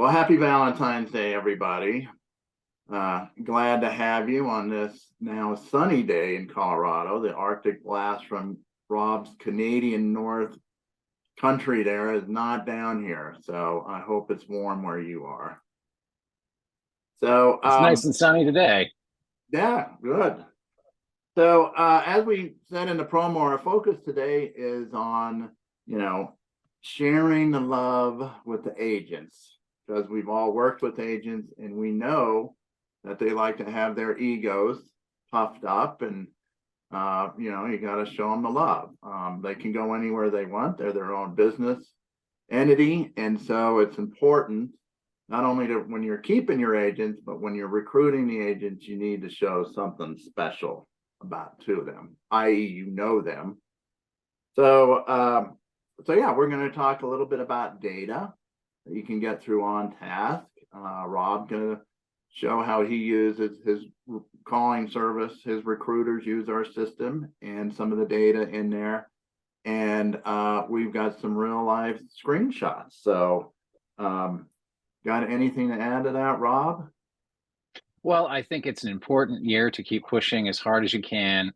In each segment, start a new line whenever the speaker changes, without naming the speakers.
Well, happy Valentine's Day, everybody. Glad to have you on this now sunny day in Colorado. The Arctic blast from Rob's Canadian North country there is not down here. So I hope it's warm where you are. So,
It's nice and sunny today.
yeah, good. So, as we said in the promo, our focus today is on, sharing the love with the agents, because we've all worked with agents and we know that they like to have their egos puffed up, and you got to show them the love. They can go anywhere they want. They're their own business entity. And so it's important not only to, when you're keeping your agents, but when you're recruiting the agents, you need to show something special about to them, i.e. you know them. So yeah, we're going to talk a little bit about data that you can get through OnTask. Rob going to show how he uses his calling service. His recruiters use our system and some of the data in there. And we've got some real life screenshots. So got anything to add to that, Rob?
Well, I think it's an important year to keep pushing as hard as you can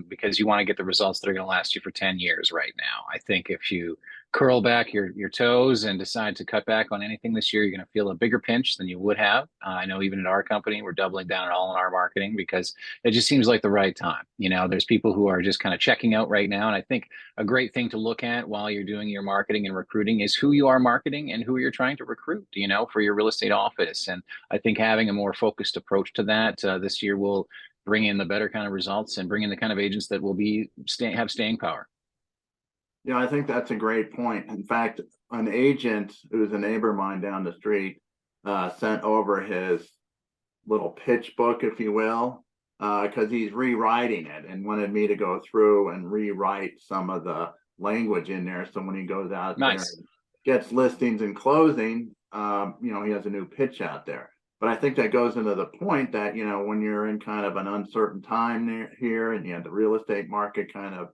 because you want to get the results that are going to last you for 10 years right now. I think if you curl back your toes and decide to cut back on anything this year, you're going to feel a bigger pinch than you would have. I know even at our company, we're doubling down on all in our marketing because it just seems like the right time. There's people who are just kind of checking out right now. And I think a great thing to look at while you're doing your marketing and recruiting is who you are marketing and who you're trying to recruit, for your real estate office. And I think having a more focused approach to that this year will bring in the better kind of results and bring in the kind of agents that will have staying power.
Yeah, I think that's a great point. In fact, an agent who's a neighbor of mine down the street sent over his little pitch book, if you will, because he's rewriting it and wanted me to go through and rewrite some of the language in there. So when he goes out there and gets listings and closing, he has a new pitch out there. But I think that goes into the point that, when you're in kind of an uncertain time here and you have the real estate market kind of,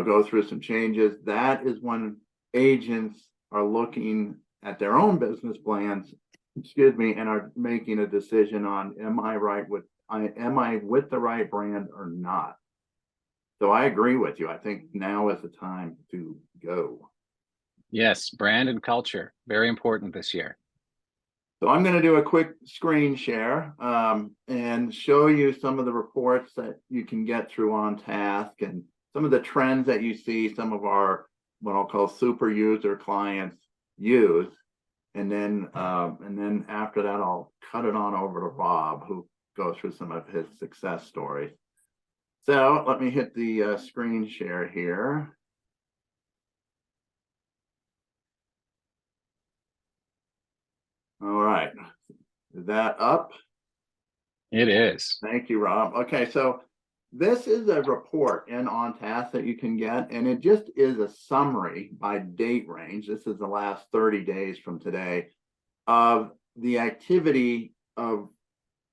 go through some changes, that is when agents are looking at their own business plans, and are making a decision on, am I with the right brand or not? So I agree with you. I think now is the time to go.
Yes, brand and culture, very important this year.
So I'm going to do a quick screen share and show you some of the reports that you can get through OnTask and some of the trends that you see some of our, what I'll call super user clients use. And then after that, I'll cut it on over to Rob, who goes through some of his success stories. So let me hit the screen share here. All right, is that up?
It is.
Thank you, Rob. Okay, so this is a report in OnTask that you can get, and it just is a summary by date range. This is the last 30 days from today of the activity of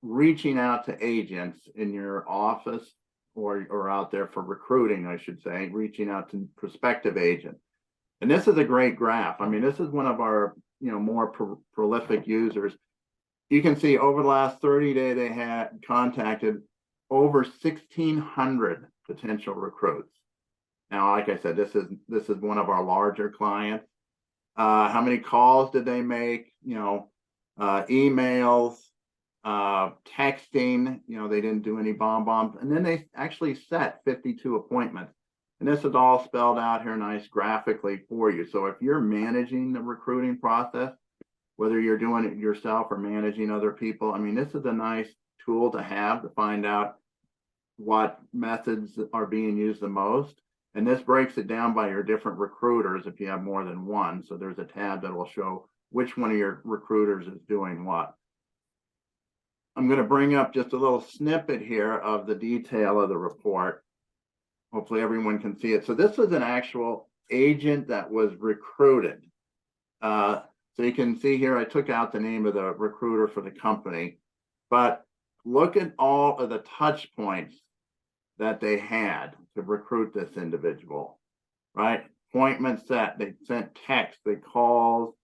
reaching out to agents in your office or out there for recruiting, I should say, reaching out to prospective agents. And this is a great graph. I mean, this is one of our more prolific users. You can see over the last 30 days, they had contacted over 1,600 potential recruits. Now, like I said, this is one of our larger clients. How many calls did they make? Emails, texting. They didn't do any bombs, and then they actually set 52 appointments. And this is all spelled out here nice graphically for you. So if you're managing the recruiting process, whether you're doing it yourself or managing other people, I mean, this is a nice tool to have to find out what methods are being used the most. And this breaks it down by your different recruiters if you have more than one. So there's a tab that will show which one of your recruiters is doing what. I'm going to bring up just a little snippet here of the detail of the report. Hopefully everyone can see it. So this is an actual agent that was recruited. So you can see here, I took out the name of the recruiter for the company, but look at all of the touch points that they had to recruit this individual, right? Appointment set, they sent text, they called,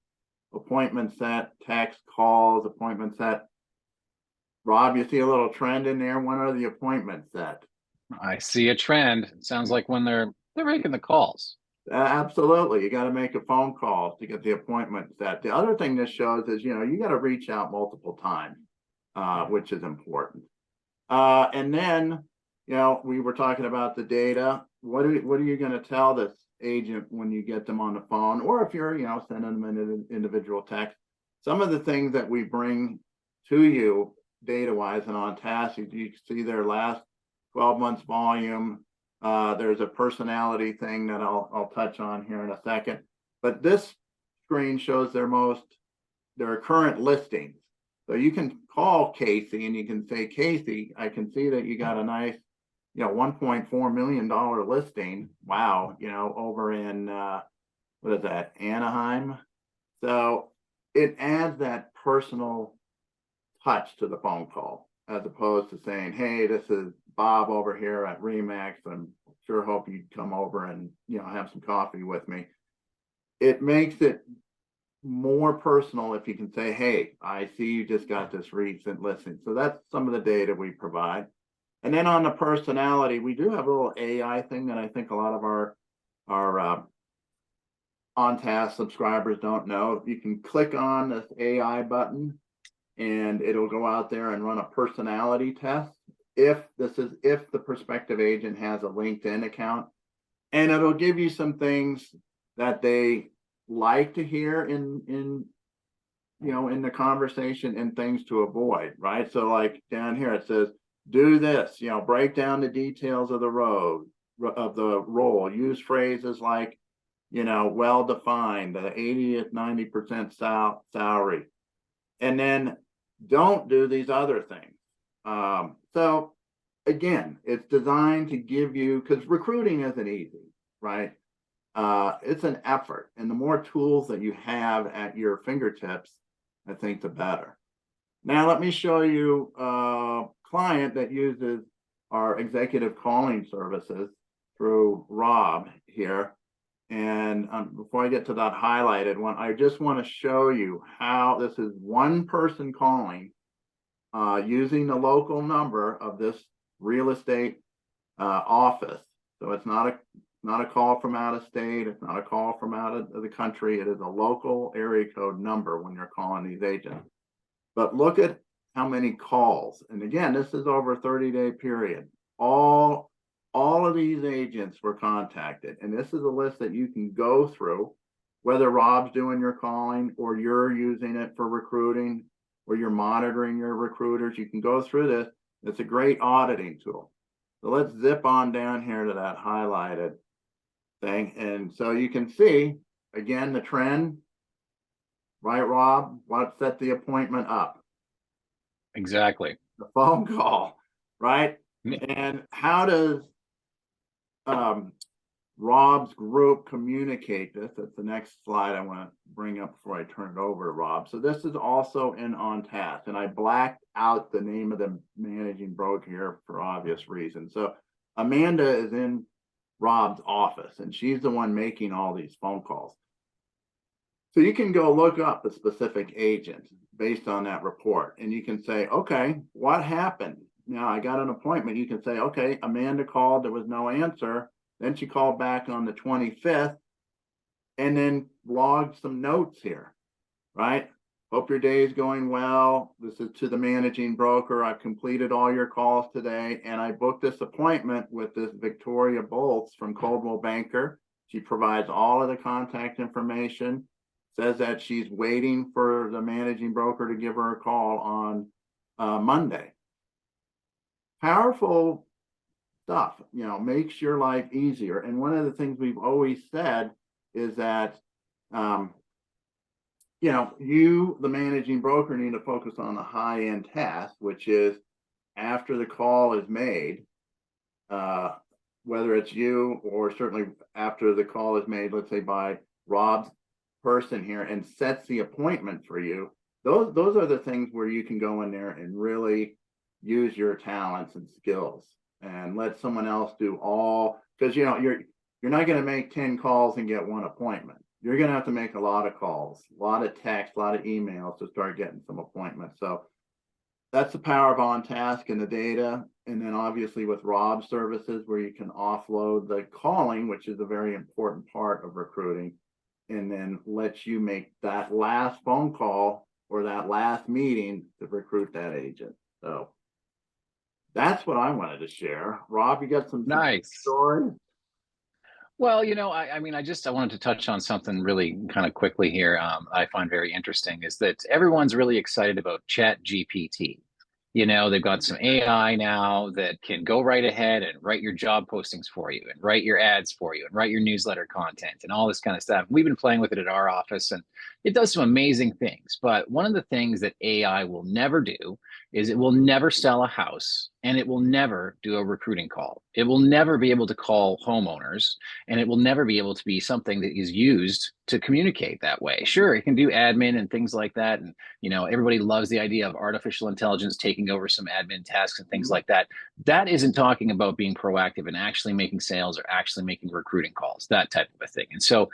appointment set, text, calls, appointment set. Rob, you see a little trend in there. When are the appointments set?
I see a trend. It sounds like when they're making the calls.
Absolutely. You got to make a phone call to get the appointment set. The other thing this shows is, you got to reach out multiple times, which is important. And then, we were talking about the data. What are you going to tell this agent when you get them on the phone, or if you're, sending them an individual text? Some of the things that we bring to you data-wise and OnTask, you see their last 12 months volume. There's a personality thing that I'll touch on here in a second. But this screen shows their current listings. So you can call Casey and you can say, Casey, I can see that you got a nice, $1.4 million listing. Wow, over in what is that, Anaheim? So it adds that personal touch to the phone call, as opposed to saying, hey, this is Bob over here at Remax. I'm sure hope you'd come over and have some coffee with me. It makes it more personal if you can say, hey, I see you just got this recent listing. So that's some of the data we provide. And then on the personality, we do have a little AI thing that I think a lot of our OnTask subscribers don't know. You can click on this AI button and it'll go out there and run a personality test if the prospective agent has a LinkedIn account, and it'll give you some things that they like to hear in the conversation and things to avoid, right? So like down here it says, do this, break down the details of the role, use phrases like, well defined, the 80th, 90% salary, and then don't do these other things. So again, it's designed to give you, because recruiting isn't easy, right? It's an effort, and the more tools that you have at your fingertips, I think the better. Now let me show you a client that uses our executive calling services through Rob here. And before I get to that highlighted one, I just want to show you how this is one person calling using the local number of this real estate office. So it's not a call from out of state. It's not a call from out of the country. It is a local area code number when you're calling these agents. But look at how many calls. And again, this is over a 30-day period. All of these agents were contacted. And this is a list that you can go through, whether Rob's doing your calling or you're using it for recruiting or you're monitoring your recruiters. You can go through this. It's a great auditing tool. So let's zip on down here to that highlighted thing. And so you can see, again, the trend, right, Rob? What set the appointment up?
Exactly.
The phone call, right? And how does Rob's group communicate this? That's the next slide I want to bring up before I turn it over to Rob. So this is also in OnTask, and I blacked out the name of the managing broker here for obvious reasons. So Amanda is in Rob's office, and she's the one making all these phone calls. So you can go look up the specific agent based on that report, and you can say, okay, what happened? Now I got an appointment. You can say, okay, Amanda called, there was no answer. Then she called back on the 25th and then logged some notes here, right? Hope your day is going well. This is to the managing broker. I've completed all your calls today, and I booked this appointment with this Victoria Bolts from Coldwell Banker. She provides all of the contact information, says that she's waiting for the managing broker to give her a call on Monday. Powerful stuff, makes your life easier. And one of the things we've always said is that, you, the managing broker, need to focus on the high-end task, which is after the call is made, whether it's you or certainly after the call is made, let's say by Rob's person here, and sets the appointment for you. Those are the things where you can go in there and really use your talents and skills and let someone else do all, because you're not going to make 10 calls and get one appointment. you're going to have to make a lot of calls, a lot of text, a lot of emails to start getting some appointments. So that's the power of OnTask and the data. And then obviously with Rob's services, where you can offload the calling, which is a very important part of recruiting, and then let you make that last phone call or that last meeting to recruit that agent. So that's what I wanted to share. Rob, you got some
Nice.
stories?
Well, I mean, I wanted to touch on something really kind of quickly here. I find very interesting is that everyone's really excited about Chat GPT. They've got some AI now that can go right ahead and write your job postings for you and write your ads for you and write your newsletter content and all this kind of stuff. We've been playing with it at our office and it does some amazing things. But one of the things that AI will never do is it will never sell a house and it will never do a recruiting call. It will never be able to call homeowners and it will never be able to be something that is used to communicate that way. Sure, it can do admin and things like that. And, everybody loves the idea of artificial intelligence taking over some admin tasks and things like that. That isn't talking about being proactive and actually making sales or actually making recruiting calls, that type of a thing. And so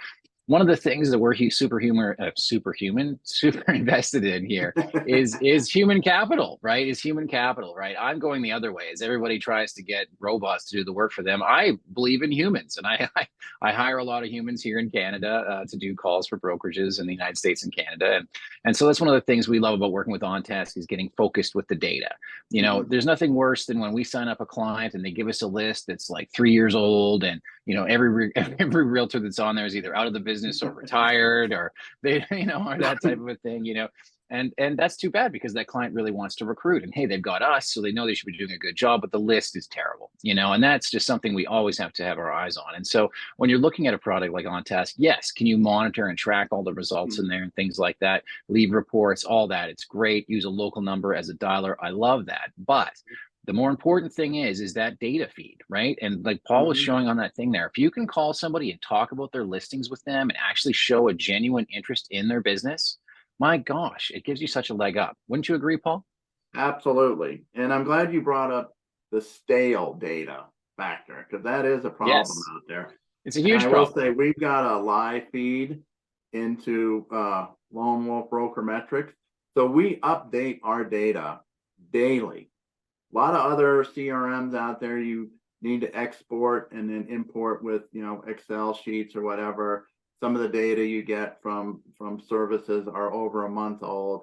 one of the things that we're super invested in here is human capital, right? Is human capital, right? I'm going the other way as everybody tries to get robots to do the work for them. I believe in humans, and I hire a lot of humans here in Canada to do calls for brokerages in the United States and Canada, and so that's one of the things we love about working with OnTask is getting focused with the data. There's nothing worse than when we sign up a client and they give us a list that's like 3 years old, and every realtor that's on there is either out of the business or retired or they or that type of a thing. And that's too bad because that client really wants to recruit and hey, they've got us, so they know they should be doing a good job, but the list is terrible, and that's just something we always have to have our eyes on. And so when you're looking at a product like OnTask, yes, can you monitor and track all the results in there and things like that, leave reports, all that? It's great. Use a local number as a dialer. I love that. But the more important thing is that data feed, right? And like Paul was showing on that thing there, if you can call somebody and talk about their listings with them and actually show a genuine interest in their business, my gosh, it gives you such a leg up. Wouldn't you agree, Paul?
Absolutely. And I'm glad you brought up the stale data factor because that is a problem
Yes,
out there.
it's a
And
huge
I will
problem.
say we've got a live feed into Lone Wolf Broker Metrics. So we update our data daily. A lot of other CRMs out there you need to export and then import with Excel sheets or whatever. Some of the data you get from services are over a month old.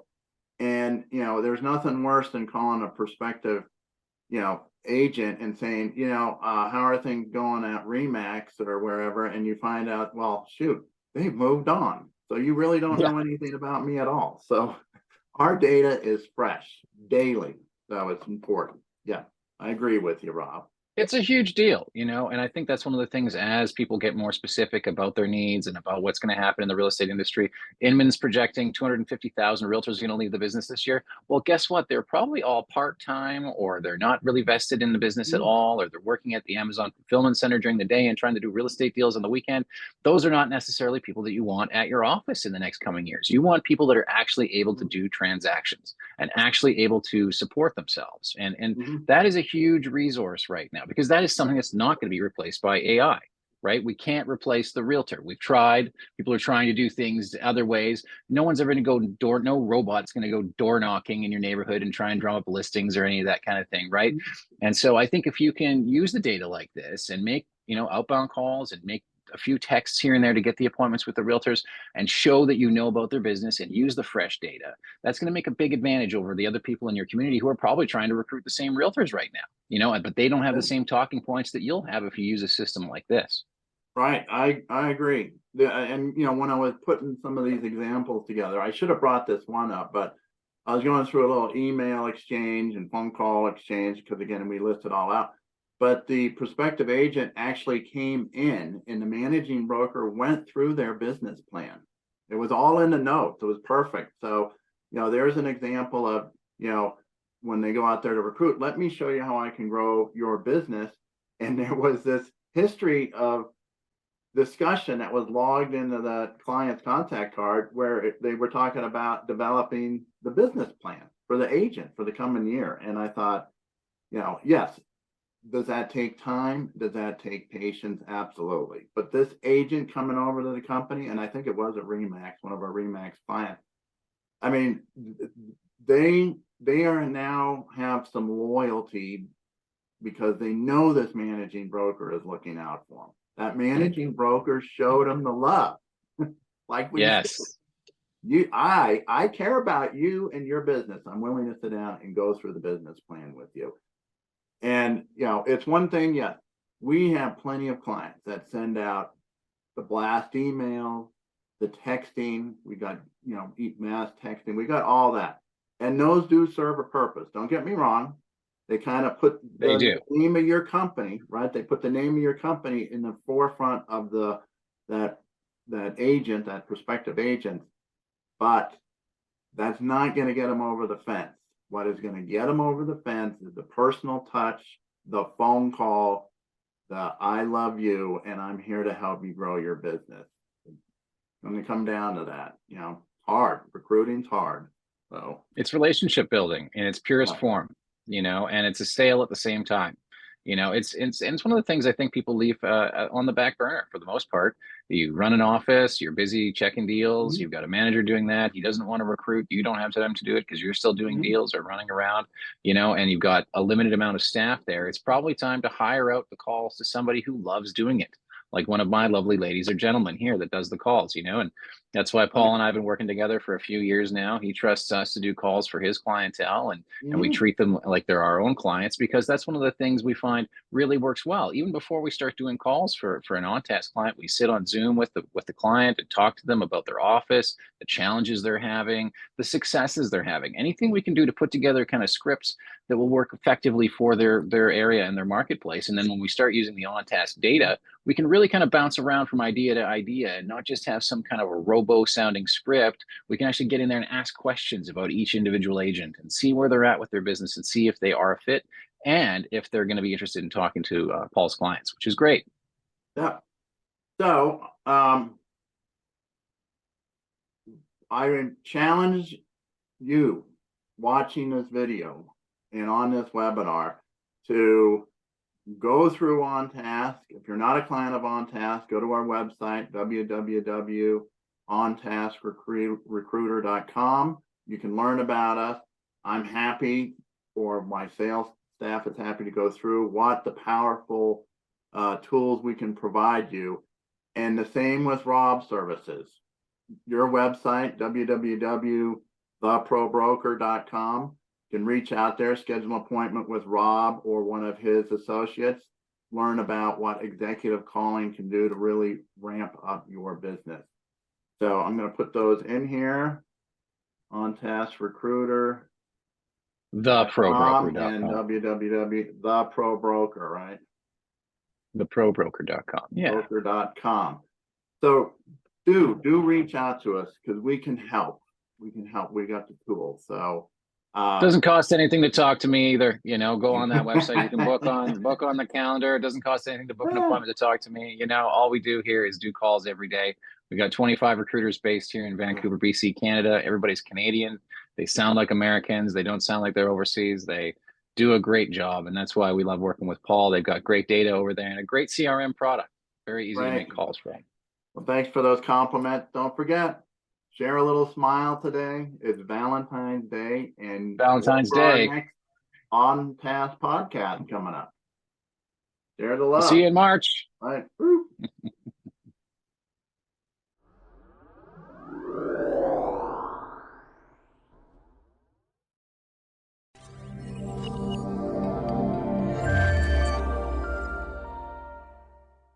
And there's nothing worse than calling a prospective agent and saying, how are things going at Remax or wherever, and you find out, well, shoot, they've moved on. So you really don't
Yeah.
know anything about me at all. So our data is fresh daily. So it's important. Yeah, I agree with you, Rob.
It's a huge deal, and I think that's one of the things as people get more specific about their needs and about what's going to happen in the real estate industry. Inman's projecting 250,000 realtors are going to leave the business this year. Well, guess what? They're probably all part-time or they're not really vested in the business at all, or they're working at the Amazon fulfillment center during the day and trying to do real estate deals on the weekend. Those are not necessarily people that you want at your office in the next coming years. You want people that are actually able to do transactions and actually able to support themselves. And that is a huge resource right now because that is something that's not going to be replaced by AI, right? We can't replace the realtor. We've tried. People are trying to do things other ways. No one's ever going to go no robot's going to go door knocking in your neighborhood and try and drum up listings or any of that kind of thing, right? And so I think if you can use the data like this and make, outbound calls and make a few texts here and there to get the appointments with the realtors and show that you know about their business and use the fresh data, that's going to make a big advantage over the other people in your community who are probably trying to recruit the same realtors right now, but they don't have the same talking points that you'll have if you use a system like this.
Right. I agree. And when I was putting some of these examples together, I should have brought this one up, but I was going through a little email exchange and phone call exchange because again, we listed all out. But the prospective agent actually came in and the managing broker went through their business plan. It was all in the notes. It was perfect. So, there's an example of, when they go out there to recruit, let me show you how I can grow your business. And there was this history of discussion that was logged into the client's contact card where they were talking about developing the business plan for the agent for the coming year. And I thought, yes, Does that take time? Does that take patience? Absolutely. But this agent coming over to the company, and I think it was a Remax, one of our Remax clients. I mean, they are now have some loyalty because they know this managing broker is looking out for them. That managing broker showed them the love. Like we said,
Yes.
I care about you and your business. I'm willing to sit down and go through the business plan with you. And it's one thing, yes, we have plenty of clients that send out the blast emails, the texting, we got, mass texting, we got all that. And those do serve a purpose. Don't get me wrong. They kind of put
They
the
do.
name of your company, right? They put the name of your company in the forefront of that agent, that prospective agent, but that's not going to get them over the fence. What is going to get them over the fence is the personal touch, the phone call, the I love you, and I'm here to help you grow your business. It's going to come down to that. Hard. Recruiting's hard. So
It's relationship building in its purest form, and it's a sale at the same time. It's one of the things I think people leave on the back burner for the most part. You run an office, you're busy checking deals, you've got a manager doing that. He doesn't want to recruit. You don't have time to do it because you're still doing deals or running around, and you've got a limited amount of staff there. It's probably time to hire out the calls to somebody who loves doing it. Like one of my lovely ladies or gentlemen here that does the calls, and that's why Paul and I have been working together for a few years now. He trusts us to do calls for his clientele, and we treat them like they're our own clients, because that's one of the things we find really works well. Even before we start doing calls for an OnTask client, we sit on Zoom with the client and talk to them about their office, the challenges they're having, the successes they're having, anything we can do to put together kind of scripts that will work effectively for their area and their marketplace. And then when we start using the OnTask data, we can really kind of bounce around from idea to idea and not just have some kind of a robo sounding script. We can actually get in there and ask questions about each individual agent and see where they're at with their business and see if they are a fit and if they're going to be interested in talking to Paul's clients, which is great.
Yeah. So I challenge you watching this video and on this webinar to go through OnTask. If you're not a client of OnTask, go to our website, www.ontaskrecruiter.com. You can learn about us. I'm happy, or my sales staff is happy to go through what the powerful tools we can provide you. And the same with Rob's services. Your website, www.theprobroker.com. You can reach out there, schedule an appointment with Rob or one of his associates, learn about what executive calling can do to really ramp up your business. So I'm going to put those in here. OnTask Recruiter.
TheProBroker.com.
And www.theprobroker, right?
TheProBroker.com. Yeah.
Broker.com. So do reach out to us because we can help. We can help. We got the tools. So
doesn't cost anything to talk to me either. Go on that website. You can book on the calendar. It doesn't cost anything to book an appointment to talk to me. All we do here is do calls every day. We got 25 recruiters based here in Vancouver, BC, Canada. Everybody's Canadian. They sound like Americans. They don't sound like they're overseas. They do a great job, and that's why we love working with Paul. They've got great data over there and a great CRM product. Very easy to make calls from.
Well, thanks for those compliments. Don't forget, share a little smile today. It's Valentine's Day, and
Valentine's Day.
Our next OnTask podcast coming up. Share the love.
See you in March.
All right.